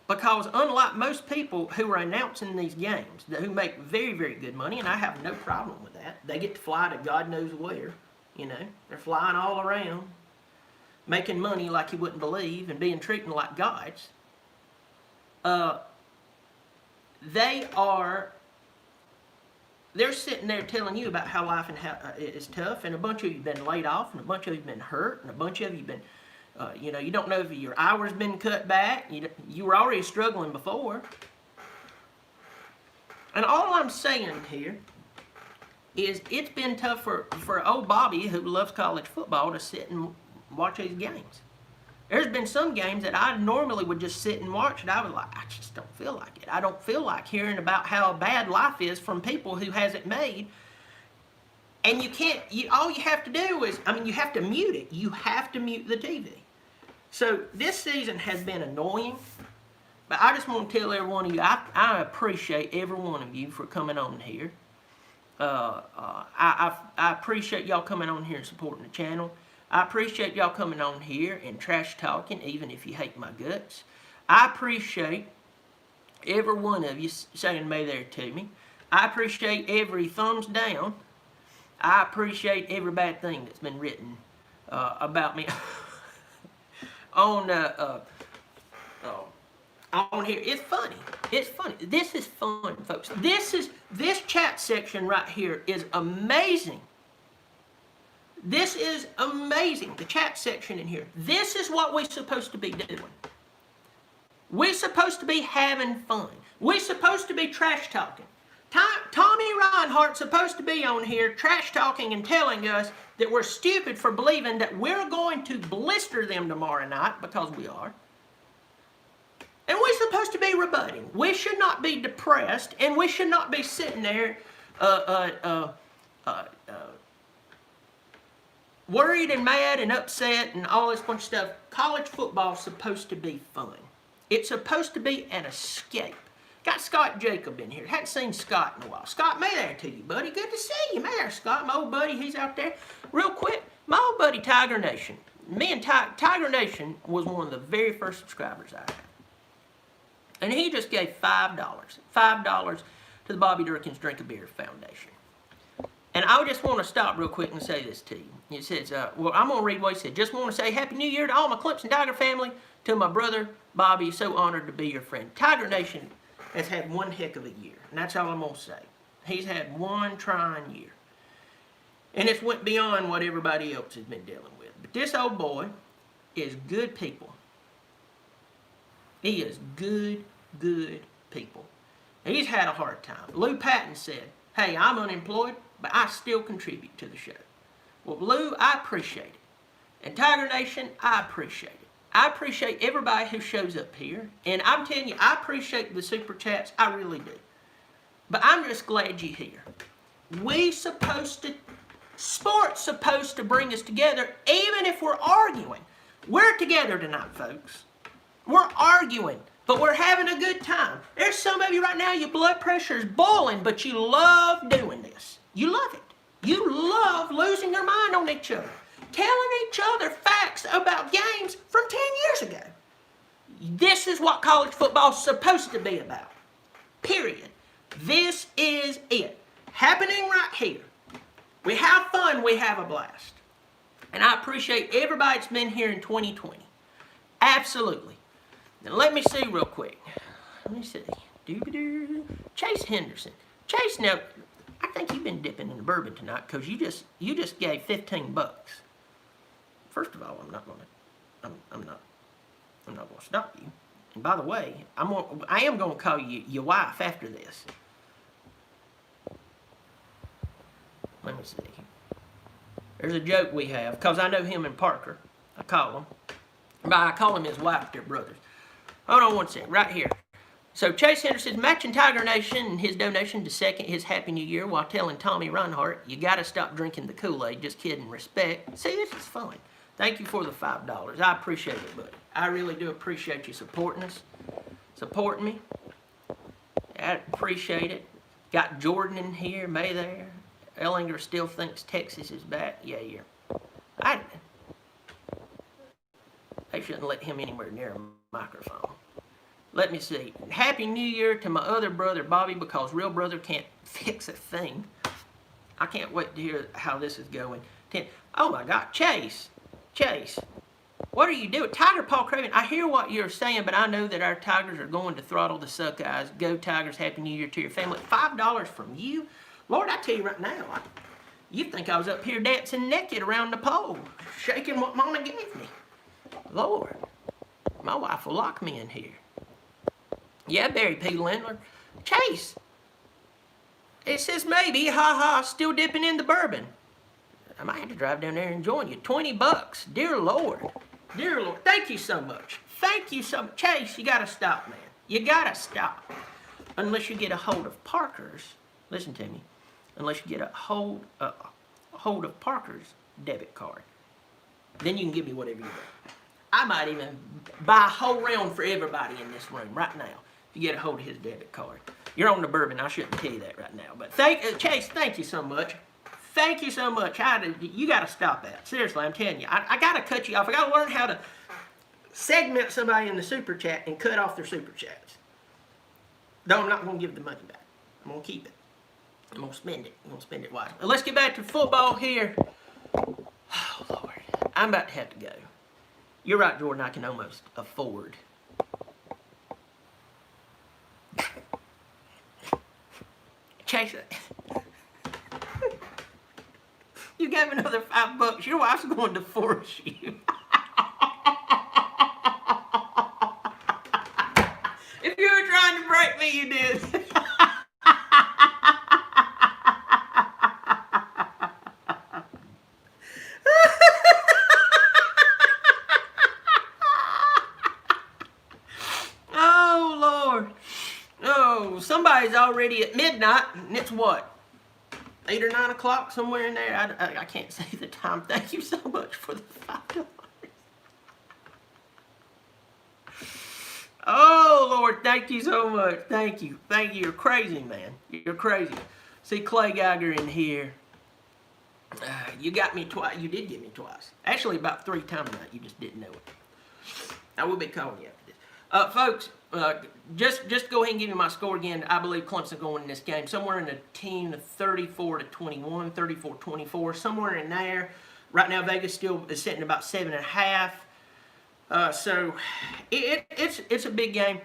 Speaker 1: Because unlike most people who are announcing these games, who make very, very good money, and I have no problem with that, they get to fly to God knows where, you know, they're flying all around, making money like you wouldn't believe, and being treated like gods. They're sitting there telling you about how life is tough, and a bunch of you have been laid off, and a bunch of you have been hurt, and a bunch of you have been, you know, you don't know if your hours been cut back. You were already struggling before. And all I'm saying here is it's been tough for old Bobby, who loves college football, to sit and watch these games. There's been some games that I normally would just sit and watch, and I was like, I just don't feel like it. I don't feel like hearing about how bad life is from people who has it made. And you can't, all you have to do is, you have to mute it. You have to mute the TV. So this season has been annoying, but I just want to tell every one of you, I appreciate every one of you for coming on here. I appreciate y'all coming on here and supporting the channel. I appreciate y'all coming on here and trash talking, even if you hate my guts. I appreciate every one of you saying "may there" to me. I appreciate every thumbs down. I appreciate every bad thing that's been written about me on here. It's funny. It's funny. This is fun, folks. This chat section right here is amazing. This is amazing, the chat section in here. This is what we're supposed to be doing. We're supposed to be having fun. We're supposed to be trash talking. Tommy Reinhardt's supposed to be on here trash talking and telling us that we're stupid for believing that we're going to blister them tomorrow night, because we are. And we're supposed to be rebutting. We should not be depressed, and we should not be sitting there worried and mad and upset and all this bunch of stuff. College football is supposed to be fun. It's supposed to be an escape. Got Scott Jacob in here. Hadn't seen Scott in a while. Scott, may there to you, buddy. Good to see you. May there, Scott. My old buddy, he's out there. Real quick, my old buddy Tiger Nation. Me and Tiger Nation was one of the very first subscribers I had. And he just gave $5 to the Bobby Dirkens Drink a Beer Foundation. And I just want to stop real quick and say this to you. It says, well, I'm going to read what he said. Just want to say Happy New Year to all my Clemson Tiger family. To my brother, Bobby, so honored to be your friend. Tiger Nation has had one heck of a year. And that's all I'm going to say. He's had one trying year. And it's went beyond what everybody else has been dealing with. But this old boy is good people. He is good people. He's had a hard time. Lou Patton said, hey, I'm unemployed, but I still contribute to the show. Well, Lou, I appreciate it. And Tiger Nation, I appreciate it. I appreciate everybody who shows up here. And I'm telling you, I appreciate the super chats. I really do. But I'm just glad you're here. Sport's supposed to bring us together, even if we're arguing. We're together tonight, folks. We're arguing, but we're having a good time. There's some of you right now, your blood pressure is boiling, but you love doing this. You love it. You love losing your mind on each other, telling each other facts about games from 10 years ago. This is what college football is supposed to be about. Period. This is it. Happening right here. We have fun, we have a blast. And I appreciate everybody that's been here in 2020. Absolutely. Now let me see real quick. Let me see. Chase Henderson. Chase, now, I think you've been dipping in the bourbon tonight because you just gave $15. First of all, I'm not gonna stop you. And by the way, I am gonna call you your wife after this. Let me see. There's a joke we have, because I know him and Parker. I call him his wife, they're brothers. Hold on one second, right here. So Chase Henderson's matching Tiger Nation and his donation to second his Happy New Year while telling Tommy Reinhardt, you gotta stop drinking the Kool-Aid. Just kidding, respect. See, this is fun. Thank you for the $5. I appreciate it, buddy. I really do appreciate you supporting us, supporting me. I appreciate it. Got Jordan in here, May there. Ellinger still thinks Texas is back. Yeah. They shouldn't let him anywhere near a microphone. Let me see. Happy New Year to my other brother, Bobby, because real brother can't fix a thing. I can't wait to hear how this is going. Oh my God, Chase, what are you doing? Tiger Paul Craven, I hear what you're saying, but I know that our Tigers are going to throttle the Suckeyes. Go Tigers, Happy New Year to your family. $5 from you? Lord, I tell you right now, you think I was up here dancing naked around the pole, shaking what Mama gave me. Lord, my wife will lock me in here. Yeah, Barry P. Lindler. Chase, it says maybe, still dipping in the bourbon. I might have to drive down there and join you. $20. Dear Lord. Dear Lord. Thank you so much. Thank you so much. Chase, you got to stop, man. You got to stop. Unless you get a hold of Parker's. Listen to me. Unless you get a hold of Parker's debit card. Then you can give me whatever you want. I might even buy a whole round for everybody in this room right now. If you get a hold of his debit card. You're on the bourbon. I shouldn't tell you that right now. But Chase, thank you so much. Thank you so much. You got to stop that. Seriously, I'm telling you. I got to cut you off. I got to learn how to segment somebody in the super chat and cut off their super chats. Though I'm not going to give the money back. I'm going to keep it. I'm going to spend it. I'm going to spend it wisely. Well, let's get back to football here. Oh, Lord. I'm about to have to go. You're right, Jordan. I can almost afford. Chase it. You gave another $5. Your wife's going to force you. If you were trying to break me, you did. Oh, Lord. Oh, somebody's already at midnight, and it's what? 8 or 9 o'clock, somewhere in there. I can't say the time. Thank you so much for the $5. Oh, Lord, thank you so much. Thank you. Thank you. You're crazy, man. You're crazy. See Clay Geiger in here. You got me twice. You did get me twice. Actually, about 3 times tonight. You just didn't know it. I will be calling you after this. Folks, just go ahead and give me my score again. I believe Clemson going in this game. Somewhere in the team of 34-21, 34-24, somewhere in there. Right now, Vegas still is sitting about 7.5. So it's a big game.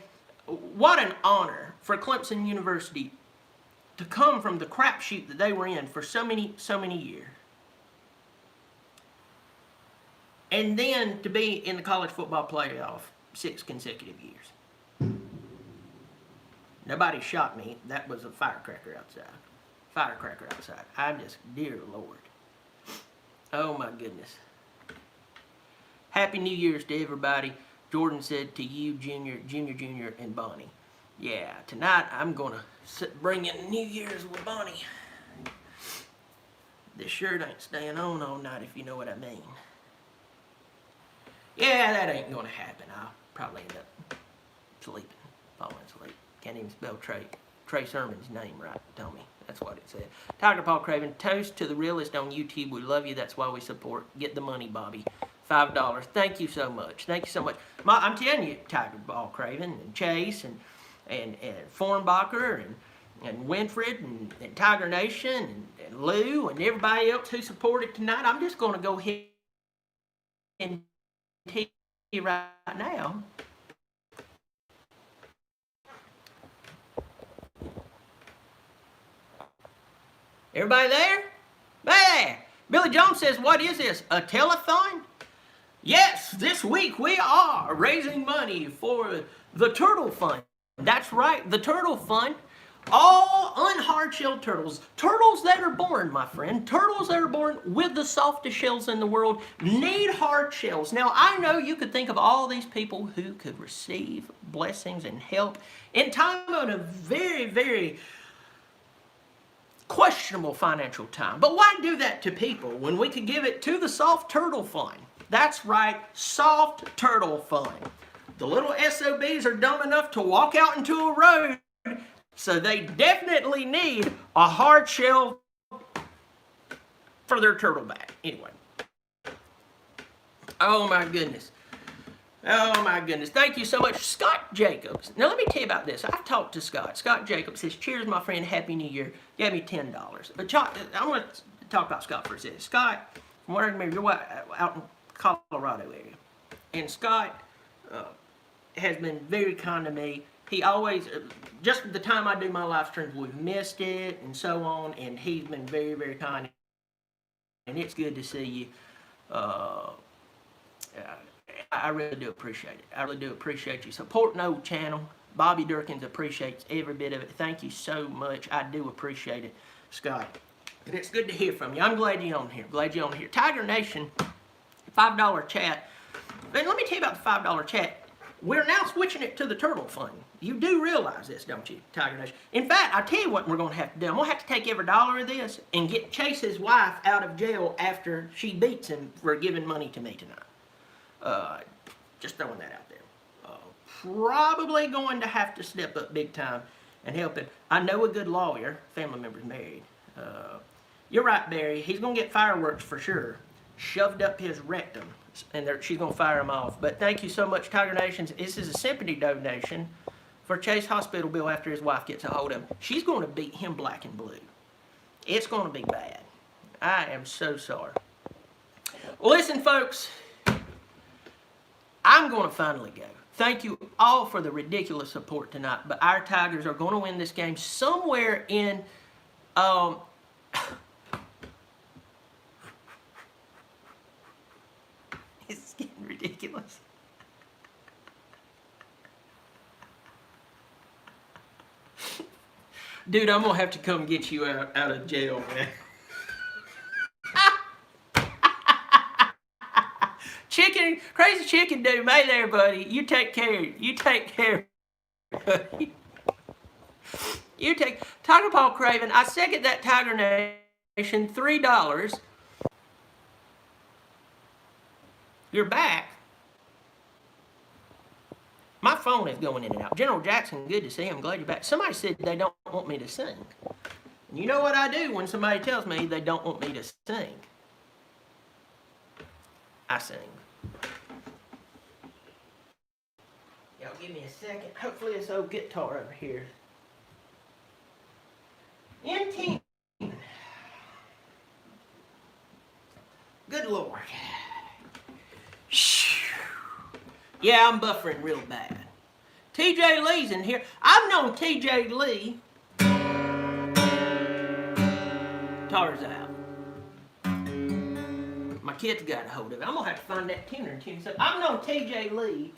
Speaker 1: What an honor for Clemson University to come from the crapshoot that they were in for so many years. And then to be in the college football playoff 6 consecutive years. Nobody shot me. That was a firecracker outside. Firecracker outside. I'm just, dear Lord. Oh my goodness. Happy New Year's to everybody. Jordan said to you, Junior, and Bonnie. Yeah, tonight I'm going to bring in New Year's with Bonnie. This shirt ain't staying on all night, if you know what I mean. Yeah, that ain't going to happen. I'll probably end up sleeping, falling asleep. Can't even spell Trey Sermon's name right, Tommy. That's what it said. Tiger Paul Craven, toast to the realist on YouTube. We love you. That's why we support. Get the money, Bobby. $5. Thank you so much. Thank you so much. I'm telling you, Tiger Paul Craven and Chase and Fornbacher and Winfred and Tiger Nation and Lou and everybody else who supported tonight. I'm just going to go ahead and tell you right now. Everybody there? There! Billy Jones says, what is this, a telethon? Yes, this week we are raising money for the Turtle Fund. That's right, the Turtle Fund. All unhard-shelled turtles. Turtles that are born, my friend. Turtles that are born with the softest shells in the world need hard shells. Now, I know you could think of all these people who could receive blessings and help in time of a very, very questionable financial time. But why do that to people when we could give it to the Soft Turtle Fund? That's right, Soft Turtle Fund. The little SOBs are dumb enough to walk out into a road, so they definitely need a hard shell for their turtle back. Anyway. Oh my goodness. Oh my goodness. Thank you so much. Scott Jacobs. Now let me tell you about this. I've talked to Scott. Scott Jacobs says, cheers my friend, Happy New Year. Gave me $10. But I want to talk about Scott for a second. Scott, from what I remember, you're out in Colorado area. And Scott has been very kind to me. He always, just the time I do my live streams, we've missed it and so on. And he's been very, very kind. And it's good to see you. I really do appreciate it. I really do appreciate you supporting the old channel. Bobby Dirkens appreciates every bit of it. Thank you so much. I do appreciate it, Scott. And it's good to hear from you. I'm glad you're on here. Glad you're on here. Tiger Nation, $5 chat. And let me tell you about the $5 chat. We're now switching it to the Turtle Fund. You do realize this, don't you, Tiger Nation? In fact, I'll tell you what we're going to have to do. I'm going to have to take every dollar of this and get Chase's wife out of jail after she beats him for giving money to me tonight. Just throwing that out there. Probably going to have to step up big time and help him. I know a good lawyer. Family member's married. You're right, Barry. He's going to get fireworks for sure. Shoved up his rectum. And she's going to fire him off. But thank you so much, Tiger Nations. This is a sympathy donation for Chase hospital bill after his wife gets a hold of him. She's going to beat him black and blue. It's going to be bad. I am so sorry. Well, listen, folks. I'm going to finally go. Thank you all for the ridiculous support tonight. But our Tigers are going to win this game somewhere in... It's getting ridiculous. Dude, I'm going to have to come get you out of jail, man. Crazy chicken dude, hey there, buddy. You take care. You take care, buddy. You take Tiger Paul Craven. I second that, Tiger Nation. $3. You're back. My phone is going in and out. General Jackson, good to see you. I'm glad you're back. Somebody said they don't want me to sing. You know what I do when somebody tells me they don't want me to sing? I sing. Y'all give me a second. Hopefully this old guitar over here. In Good Lord. Yeah, I'm buffering real bad. TJ Lee's in here. I've known TJ Lee. Guitar's out. My kid's got a hold of it. I'm going to have to find that tuner and tune something. I've known TJ Lee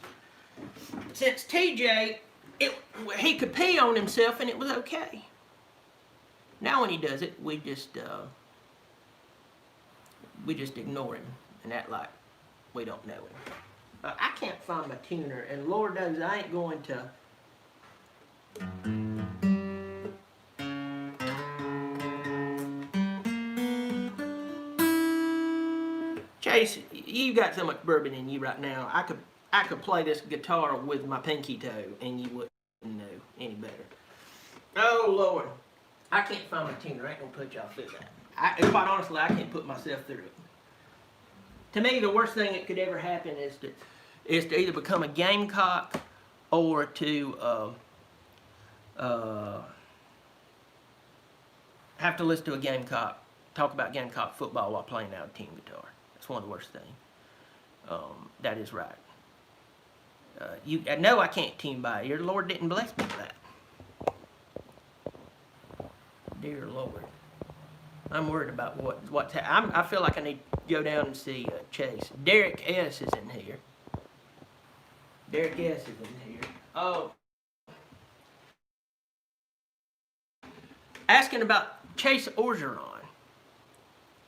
Speaker 1: since TJ, he could pee on himself and it was okay. Now when he does it, we just ignore him and act like we don't know him. I can't find my tuner, and Lord knows I ain't going to. Chase, you got so much bourbon in you right now. I could play this guitar with my pinky toe and you wouldn't know any better. Oh, Lord. I can't find my tuner. I ain't gonna put y'all through that. Quite honestly, I can't put myself through it. To me, the worst thing that could ever happen is to either become a Gamecock or to have to listen to a Gamecock, talk about Gamecock football while playing out a team guitar. That's one of the worst things. That is right. I know I can't tune by ear. The Lord didn't bless me with that. Dear Lord. I'm worried about what's happening. I feel like I need to go down and see Chase. Derek S. is in here. Derek S. is in here. Oh. Asking about Chase Orgeron.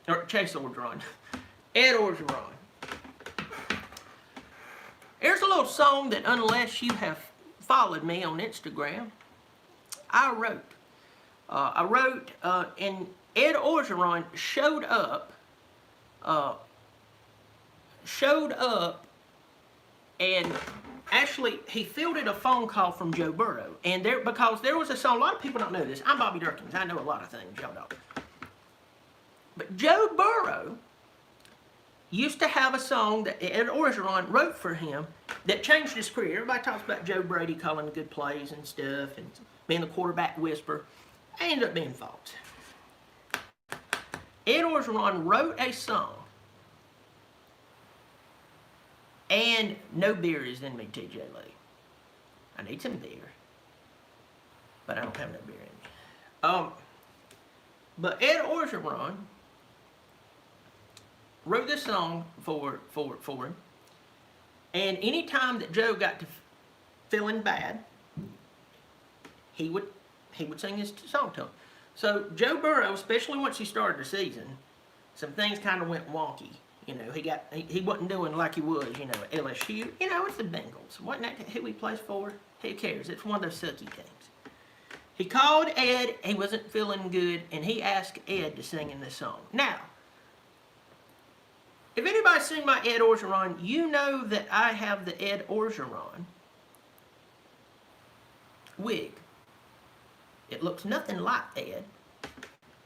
Speaker 1: Or Chase Orgeron. Ed Orgeron. Here's a little song that, unless you have followed me on Instagram, I wrote. And Ed Orgeron showed up and actually he fielded a phone call from Joe Burrow. And because there was a song, a lot of people don't know this. I'm Bobby Dirkens. I know a lot of things y'all don't. But Joe Burrow used to have a song that Ed Orgeron wrote for him that changed his career. Everybody talks about Joe Brady calling good plays and stuff and being the quarterback whisperer. I ended up being false. Ed Orgeron wrote a song, and no beer is in me, TJ Lee. I need some beer, but I don't have no beer in me. But Ed Orgeron wrote this song for him, and anytime that Joe got to feeling bad, he would sing his song to him. So Joe Burrow, especially once he started the season, some things kind of went wonky. You know, he wasn't doing like he was, you know, at LSU. You know, it's the Bengals. Wasn't that who he plays for? Who cares? It's one of those sucky teams. He called Ed. He wasn't feeling good, and he asked Ed to sing in this song. Now, if anybody's seen my Ed Orgeron, you know that I have the Ed Orgeron wig. It looks nothing like Ed,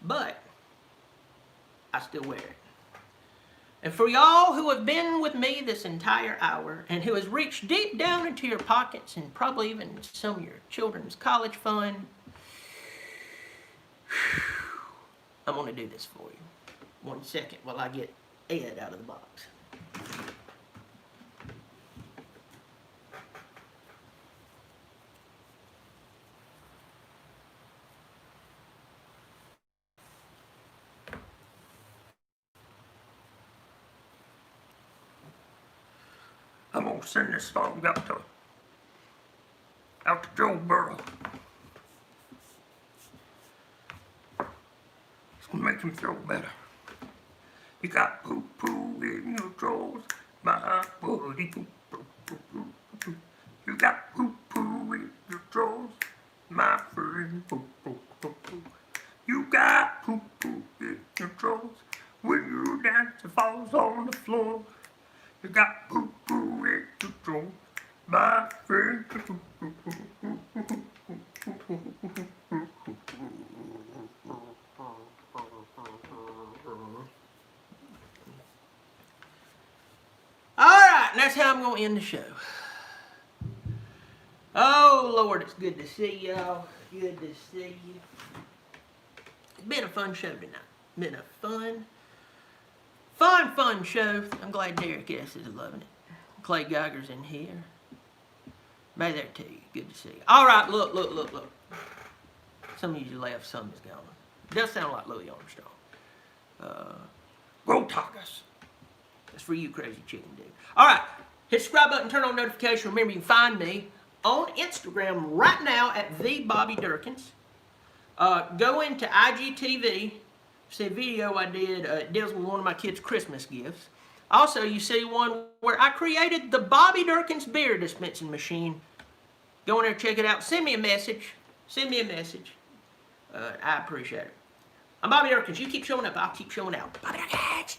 Speaker 1: but I still wear it. And for y'all who have been with me this entire hour and who has reached deep down into your pockets and probably even some of your children's college fund, I'm going to do this for you. 1 second while I get Ed out of the box. I'm going to send this song out to Joe Burrow. It's going to make him feel better. You got poo-poo in your drawers, my buddy. Poo-poo-poo-poo. You got poo-poo in your drawers, my friend. Poo-poo-poo-poo. You got poo-poo in your drawers. When you dance, it falls on the floor. You got poo-poo in your drawers, my friend. Alright, that's how I'm going to end the show. Oh, Lord, it's good to see y'all. Good to see you. It's been a fun show tonight. Been a fun show. I'm glad Derek S. is loving it. Clay Geiger's in here. May there to you. Good to see you. Alright, look. Some of you left, some is gone. It does sound like Louis Armstrong. Go Tigers. That's for you, crazy chicken dude. Alright, hit the subscribe button, turn on notifications. Remember, you can find me on Instagram right now at the Bobby Dirkens. Go into IGTV. See a video I did. It deals with one of my kids' Christmas gifts. Also, you see one where I created the Bobby Dirkens beer dispensing machine. Go in there, check it out. Send me a message. I appreciate it. I'm Bobby Dirkens. You keep showing up, I'll keep showing out. Bobby Dirkens.